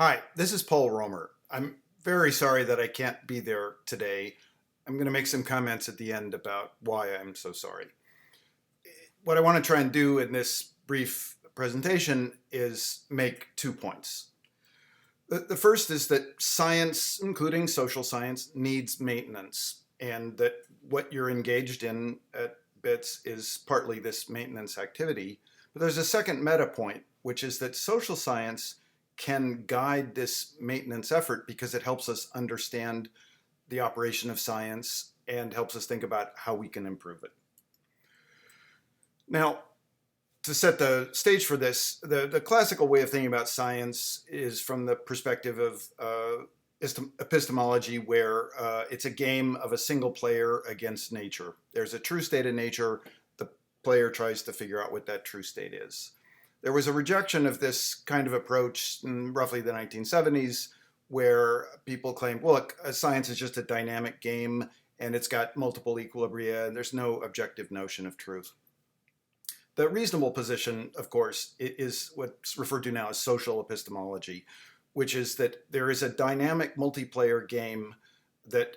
Hi, this is Paul Romer. I'm very sorry that I can't be there today. I'm going to make some comments at the end about why I'm so sorry. What I want to try and do in this brief presentation is make 2 points. The first is that science, including social science, needs maintenance, and that what you're engaged in at BITS is partly this maintenance activity. But there's a second meta point, which is that social science can guide this maintenance effort because it helps us understand the operation of science and helps us think about how we can improve it. Now, to set the stage for this, the classical way of thinking about science is from the perspective of epistemology, where it's a game of a single player against nature. There's a true state of nature. The player tries to figure out what that true state is. There was a rejection of this kind of approach in roughly the 1970s, where people claimed, well, look, science is just a dynamic game and it's got multiple equilibria and there's no objective notion of truth. The reasonable position, of course, is what's referred to now as social epistemology, which is that there is a dynamic multiplayer game that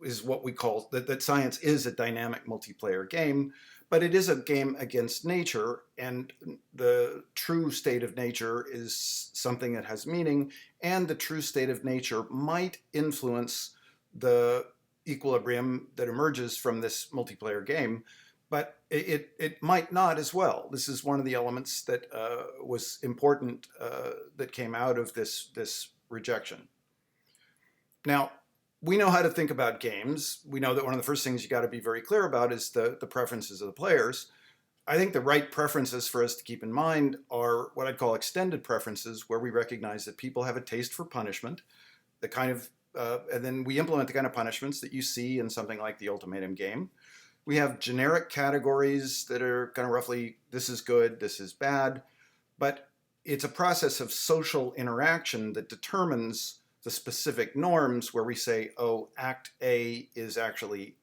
is what we call, that science is a dynamic multiplayer game, but it is a game against nature, and the true state of nature is something that has meaning, and the true state of nature might influence the equilibrium that emerges from this multiplayer game, but it might not as well. This is one of the elements that was important that came out of this rejection. Now, we know how to think about games. We know that one of the first things you got to be very clear about is the preferences of the players. I think the right preferences for us to keep in mind are what I'd call extended preferences, where we recognize that people have a taste for punishment, the kind of, and then we implement the kind of punishments that you see in something like the Ultimatum game. We have generic categories that are kind of roughly, this is good, this is bad, but it's a process of social interaction that determines the specific norms where we say, oh, act A is actually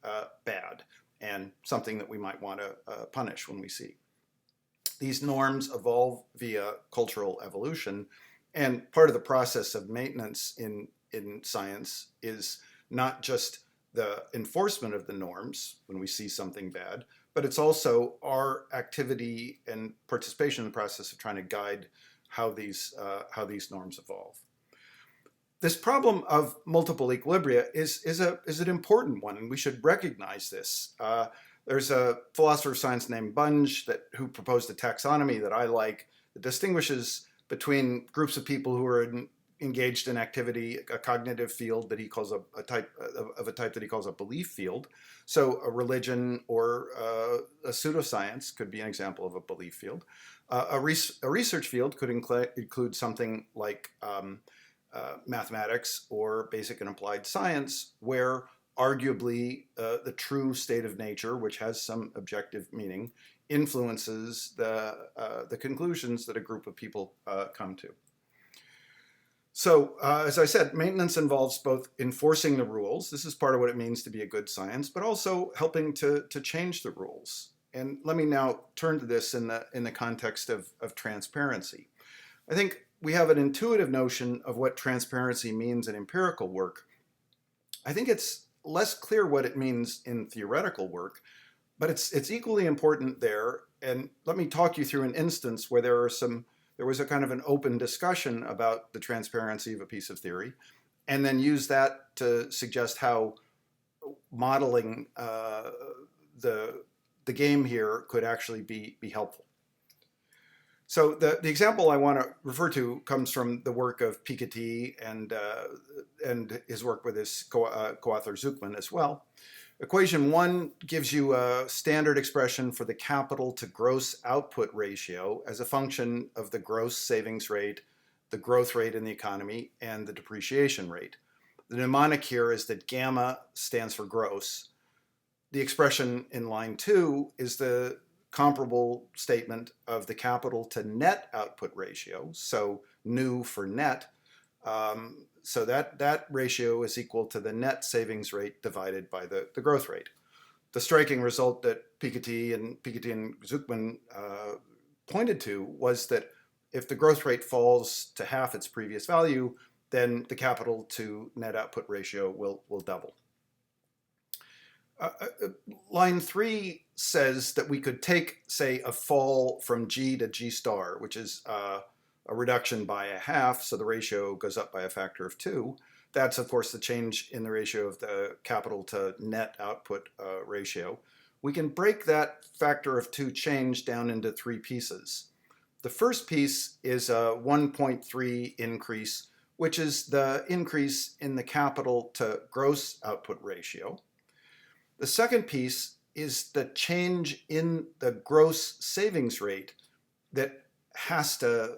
bad and something that we might want to punish when we see. These norms evolve via cultural evolution, and part of the process of maintenance in science is not just the enforcement of the norms when we see something bad, but it's also our activity and participation in the process of trying to guide how these norms evolve. This problem of multiple equilibria is an important one, and we should recognize this. There's a philosopher of science named Bunge who proposed a taxonomy that I like, that distinguishes between groups of people who are engaged in activity, a cognitive field that he calls a type that he calls a belief field. So a religion or a pseudoscience could be an example of a belief field. A research field could include something like mathematics or basic and applied science, where arguably the true state of nature, which has some objective meaning, influences the conclusions that a group of people come to. So, as I said, maintenance involves both enforcing the rules. This is part of what it means to be a good science, but also helping to change the rules. And let me now turn to this in the context of transparency. I think we have an intuitive notion of what transparency means in empirical work. I think it's less clear what it means in theoretical work, but it's equally important there. And let me talk you through an instance where there was a kind of an open discussion about the transparency of a piece of theory, and then use that to suggest how modeling the game here could actually be helpful. So the example I want to refer to comes from the work of Piketty and his work with his co-author Zuckman as well. Equation 1 gives you a standard expression for the capital to gross output ratio as a function of the gross savings rate, the growth rate in the economy, and the depreciation rate. The mnemonic here is that gamma stands for gross. The expression in line 2 is the comparable statement of the capital to net output ratio, so nu for net. So that ratio is equal to the net savings rate divided by the growth rate. The striking result that Piketty and Zuckman pointed to was that if the growth rate falls to half its previous value, then the capital to net output ratio will double. Line 3 says that we could take, say, a fall from G to G star, which is a reduction by a half, so the ratio goes up by a factor of 2. That's, of course, the change in the ratio of the capital to net output ratio. We can break that factor of 2 change down into 3 pieces. The first piece is a 1.3 increase, which is the increase in the capital to gross output ratio. The second piece is the change in the gross savings rate that has to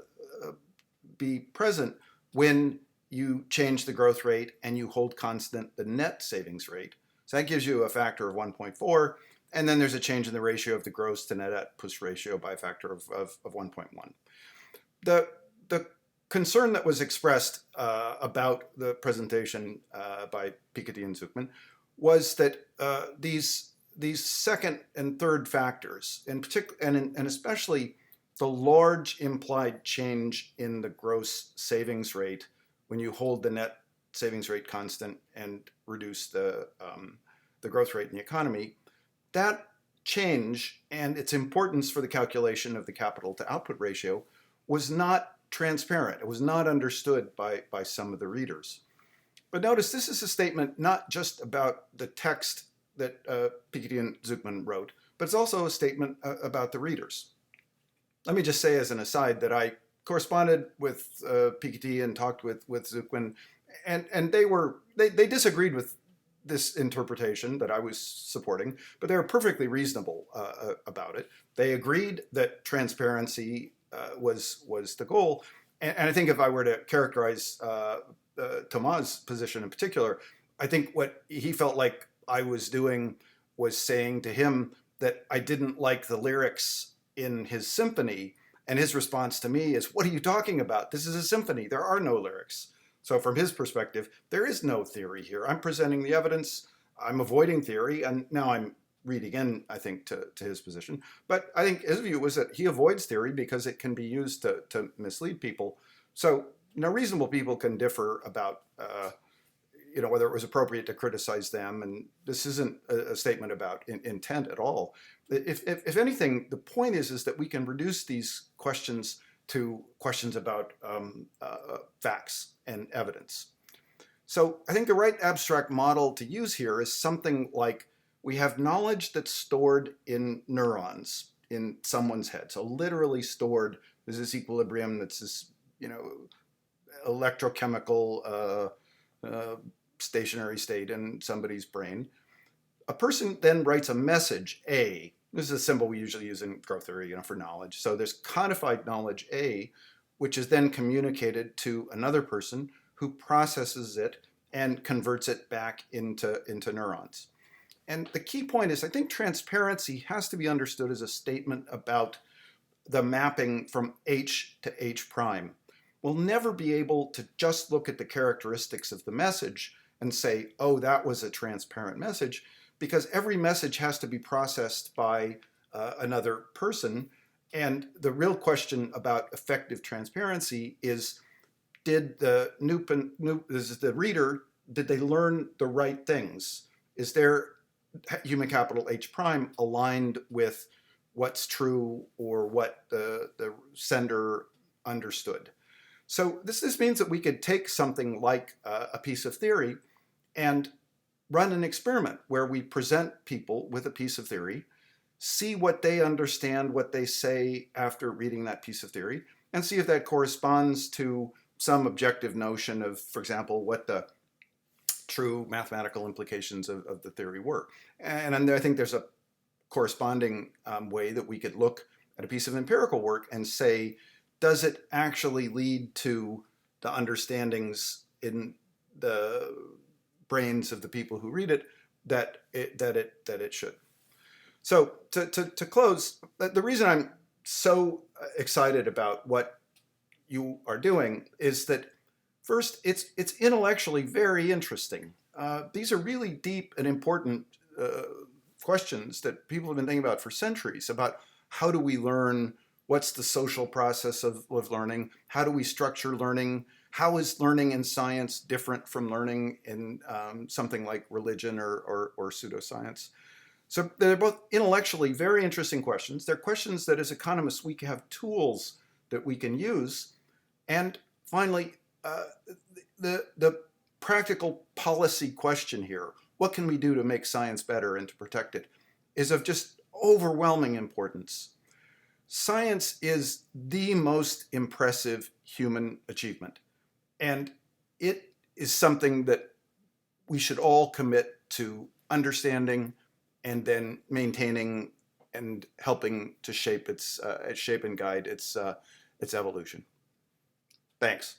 be present when you change the growth rate and you hold constant the net savings rate. So that gives you a factor of 1.4, and then there's a change in the ratio of the gross to net output ratio by a factor of 1.1. The concern that was expressed about the presentation by Piketty and Zuckman was that these second and third factors, in particular, and especially the large implied change in the gross savings rate when you hold the net savings rate constant and reduce the growth rate in the economy, that change and its importance for the calculation of the capital to output ratio was not transparent. It was not understood by some of the readers. But notice this is a statement not just about the text that Piketty and Zuckman wrote, but it's also a statement about the readers. Let me just say as an aside that I corresponded with Piketty and talked with Zuckman, and they disagreed with this interpretation that I was supporting, but they were perfectly reasonable about it. They agreed that transparency was the goal, and I think if I were to characterize Thomas' position in particular, I think what he felt like I was doing was saying to him that I didn't like the lyrics in his symphony, and his response to me is, "What are you talking about? This is a symphony. There are no lyrics." So from his perspective, there is no theory here. I'm presenting the evidence. I'm avoiding theory, and now I'm reading in, I think, to his position. But I think his view was that he avoids theory because it can be used to mislead people. So reasonable people can differ about whether it was appropriate to criticize them, and this isn't a statement about intent at all. If anything, the point is that we can reduce these questions to questions about facts and evidence. So I think the right abstract model to use here is something like we have knowledge that's stored in neurons in someone's head. So literally stored, there's this equilibrium that's this, electrochemical stationary state in somebody's brain. A person then writes a message, A. This is a symbol we usually use in growth theory, for knowledge. So there's codified knowledge A, which is then communicated to another person who processes it and converts it back into neurons. And the key point is, I think transparency has to be understood as a statement about the mapping from H to H prime. We'll never be able to just look at the characteristics of the message and say, oh, that was a transparent message, because every message has to be processed by another person. And the real question about effective transparency is, did the reader, did they learn the right things? Is their human capital H prime aligned with what's true or what the sender understood? So this means that we could take something like a piece of theory and run an experiment where we present people with a piece of theory, see what they understand, what they say after reading that piece of theory, and see if that corresponds to some objective notion of, for example, what the true mathematical implications of the theory were. And I think there's a corresponding way that we could look at a piece of empirical work and say, does it actually lead to the understandings in the brains of the people who read it that it should? So to close, the reason I'm so excited about what you are doing is that, first, it's intellectually very interesting. These are really deep and important questions that people have been thinking about for centuries, about how do we learn What's the social process of learning? How do we structure learning? How is learning in science different from learning in something like religion or pseudoscience? So they're both intellectually very interesting questions. They're questions that as economists we have tools that we can use. And finally, the practical policy question here, what can we do to make science better and to protect it, is of just overwhelming importance. Science is the most impressive human achievement, and it is something that we should all commit to understanding and then maintaining and helping to shape and guide its evolution. Thanks.